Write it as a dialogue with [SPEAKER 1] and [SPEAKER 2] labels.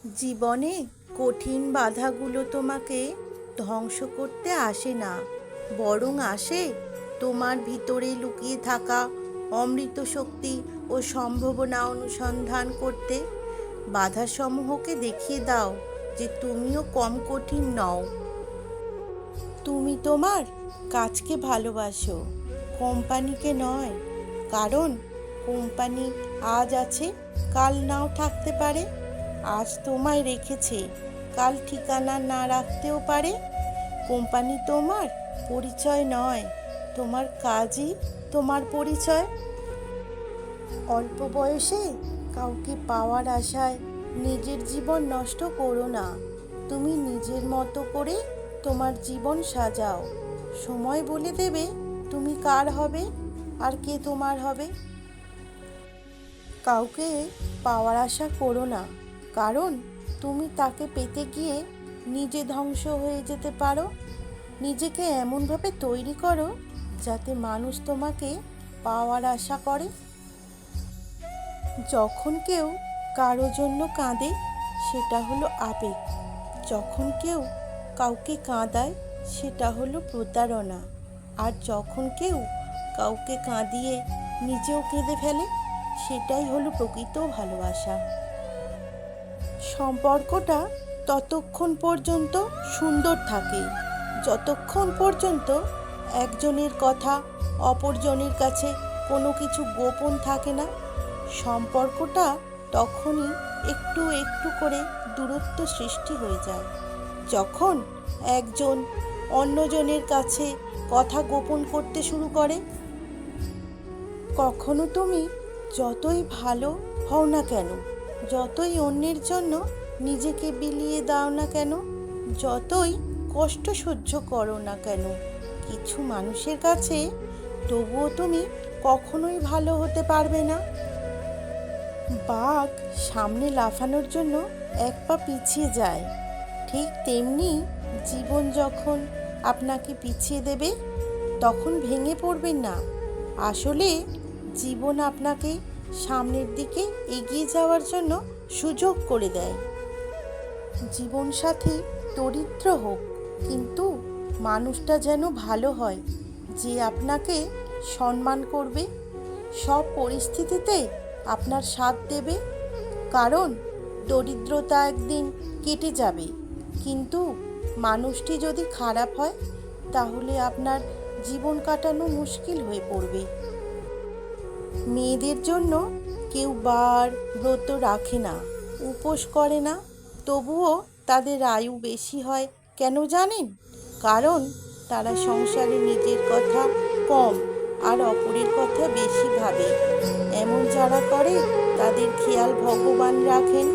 [SPEAKER 1] জীবনে কঠিন বাধাগুলো তোমাকে ধ্বংস করতে আসে না, বরং আসে তোমার ভিতরে লুকিয়ে থাকা অমৃত শক্তি ও সম্ভাবনা অনুসন্ধান করতে। বাধাসমূহকে দেখিয়ে দাও যে তুমিও কম কঠিন নও। তুমি তোমার কাজকে ভালোবাসো, কোম্পানিকে নয়। কারণ কোম্পানি আজ আছে, কাল নাও থাকতে পারে। আজ তোমায় রেখেছে, কাল ঠিকানা না রাখতেও পারে। কোম্পানি তোমার পরিচয় নয়, তোমার কাজই তোমার পরিচয়। অল্প বয়সে কাউকে পাওয়ার আশায় নিজের জীবন নষ্ট করো না। তুমি নিজের মতো করে তোমার জীবন সাজাও। সময় বলে দেবে তুমি কার হবে আর কে তোমার হবে। কাউকে পাওয়ার আশা করো না, কারণ তুমি তাকে পেতে গিয়ে নিজে ধ্বংস হয়ে যেতে পারো। নিজেকে এমনভাবে তৈরি করো যাতে মানুষ তোমাকে পাওয়ার আশা করে। যখন কেউ কারো জন্য কাঁদে, সেটা হলো আবেগ। যখন কেউ কাউকে কাঁদায়, সেটা হলো প্রতারণা। আর যখন কেউ কাউকে কাঁদিয়ে নিজেও কেঁদে ফেলে, সেটাই হলো প্রকৃত ভালোবাসা। সম্পর্কটা ততক্ষণ পর্যন্ত সুন্দর থাকে যতক্ষণ পর্যন্ত একজনের কথা অপরজনের কাছে কোনো কিছু গোপন থাকে না। সম্পর্কটা তখনই একটু একটু করে দূরত্ব সৃষ্টি হয়ে যায়, যখন একজন অন্যজনের কাছে কথা গোপন করতে শুরু করে। কখনো তুমি যতই ভালো হও না কেন, যতই অন্যের জন্য নিজেকে বিলিয়ে দাও না কেন, যতই কষ্ট সহ্য করো না কেন, কিছু মানুষের কাছে তবুও তুমি কখনোই ভালো হতে পারবে না। বাঘ সামনে লাফানোর জন্য এক পা পিছিয়ে যায়, ঠিক তেমনি জীবন যখন আপনাকে পিছিয়ে দেবে, তখন ভেঙে পড়বেন না। আসলে জীবন আপনাকে সামনের দিকে এগিয়ে যাওয়ার জন্য সুযোগ করে দেয়। জীবনসাথী দরিদ্র হোক, কিন্তু মানুষটা যেন ভালো হয়, যে আপনাকে সম্মান করবে, সব পরিস্থিতিতে আপনার সাথ দেবে। কারণ দরিদ্রতা একদিন কেটে যাবে, কিন্তু মানুষটি যদি খারাপ হয়, তাহলে আপনার জীবন কাটানো মুশকিল হয়ে পড়বে। মেয়েদের জন্য কেউ বার ব্রত রাখে না, উপোস করে না, তবুও তাদের আয়ু বেশি হয়। কেন জানেন? কারণ তারা সংসারে নিজের কথা কম আর অপরের কথা বেশি ভাবে। এমন যারা করে, তাদের খেয়াল ভগবান রাখেন।